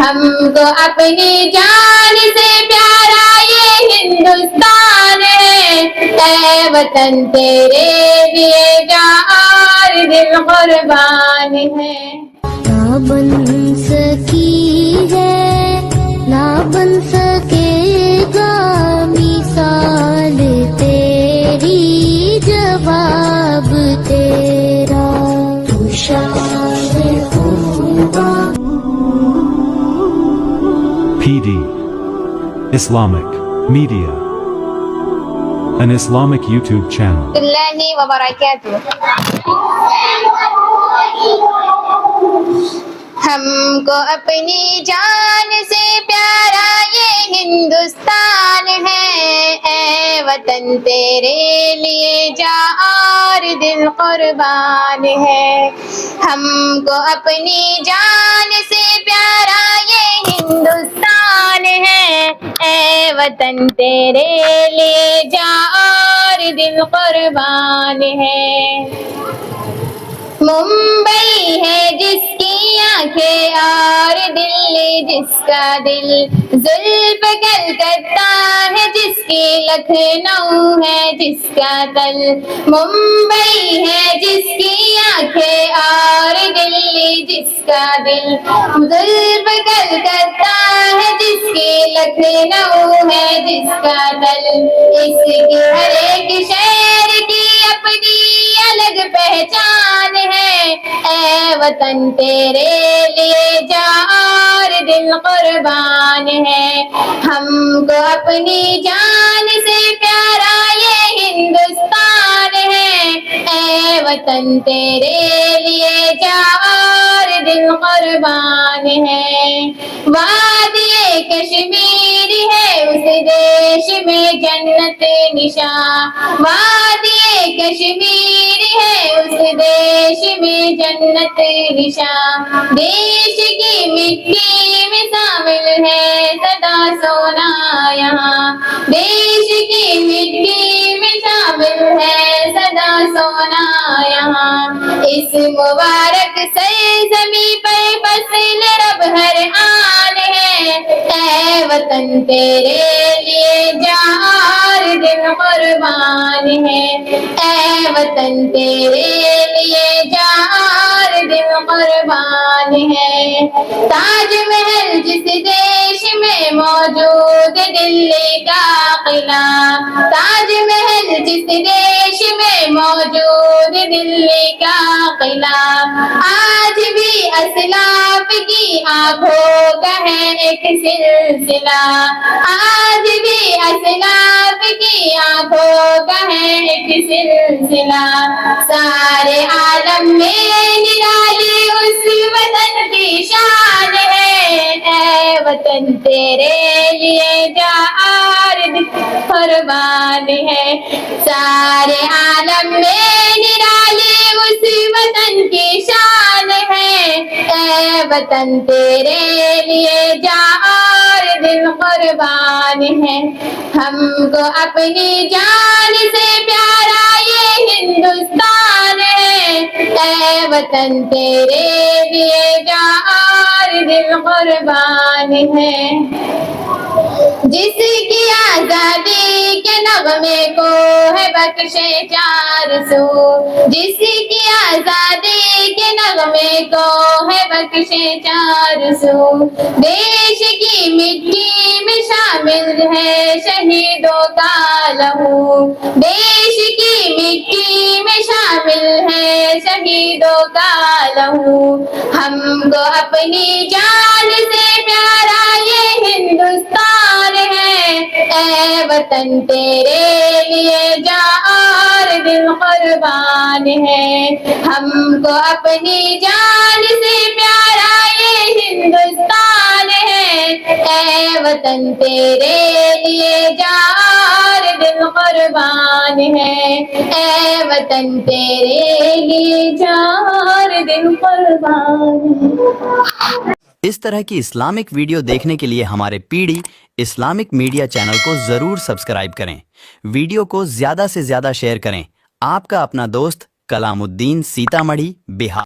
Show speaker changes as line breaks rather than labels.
ہم کو اپنی جان سے پیارا یہ ہندوستان ہے، اے وطن تیرے لیے جان اور دل قربان ہے۔
نہ بن سکی ہے نہ بن سکے گا مثال تیری، جواب تیرا تو شاہ خوبا۔
PD Islamic Media, an Islamic YouTube channel.
اللہ وبرکاتہ۔ ہم کو اپنی جان سے پیارا یہ ہندوستان ہے، اے وطن تیرے لیے جان اور دل قربان ہے۔ ہم کو اپنی جان سے پیارا یہ ہندوستان ہے، اے وطن تیرے لیے جان اور دل قربان ہے۔ ممبئی ہے جس کی آنکھیں اور دلی جس کا دل، زلف کلکتہ ہے جس کی لکھنؤ ہے جس کا دل۔ ممبئی ہے جس کی آنکھیں اور دلی جس کا دل، زلف کلکتہ ہے جس کی لکھنؤ ہے جس کا دل۔ اس کی ہر ایک شہر کی اپنی الگ پہچان ہے، اے وطن تیرے لیے جان اور دل قربان ہے۔ ہم کو اپنی جان سے پیارا یہ ہندوستان ہے، اے وطن تیرے لیے جان اور دل قربان ہے۔ وادی کشمیر ہے اس دیش میں جنت نشاں، وادی کشمیر ہے اس دیش میں جنت نشاں۔ دیش کی مٹی میں شامل ہے سدا سونا یہاں، دیش کی مٹی میں شامل ہے سدا سونا یہاں۔ اس مبارک سرزمین پر فصل رب ہر آن ہے، اے وطن تیرے لیے جان اور دل قربان ہے، اے وطن تیرے لیے جان اور دل قربان ہے۔ تاج محل جس دیش میں موجود دلی کا قلعہ، تاج محل جس دیش میں موجود دلی کا قلعہ، آج بھی اسلاف کی آنکھوں کا ہے ایک سلسلہ، آج بھی اسلاف کی آنکھوں کا ہے ایک سلسلہ۔ سارے عالم میں نرالی اس وطن کی شان ہے، اے وطن تیرے لیے جان اور دل قربان ہے۔ سارے عالم میں نرالی اس وطن کی شان ہے، اے وطن تیرے لیے جان اور دل قربان ہے۔ ہم کو اپنی جان سے پیارا یہ ہندوستان ہے، اے وطن تیرے لیے جان اور دل قربان ہے۔ جس کی آزادی کے نغمے کو ہے بخشے چار سو، جس کی آزادی کے نغمے کو ہے بخشے چار سو۔ دیش کی مٹی میں شامل ہے شہیدوں کا لہو، دیش کی مٹی میں شامل ہے شہیدوں کا لہو۔ ہم کو اپنی جان سے پیارا یہ ہندوستان ہے، اے وطن تیرے لیے جان اور دل قربان ہے۔ ہم کو اپنی جان سے پیارا یہ ہندوستان ہے، اے وطن تیرے لیے جان اور دل قربان ہے، اے وطن تیرے لیے جان اور دل قربان ہے۔
اس طرح کی اسلامک ویڈیو دیکھنے کے لیے ہمارے P D Islamic media channel کو ضرور سبسکرائب کریں، ویڈیو کو زیادہ سے زیادہ شیئر کریں۔ آپ کا اپنا دوست کلام الدین، سیتامڑھی، بہار۔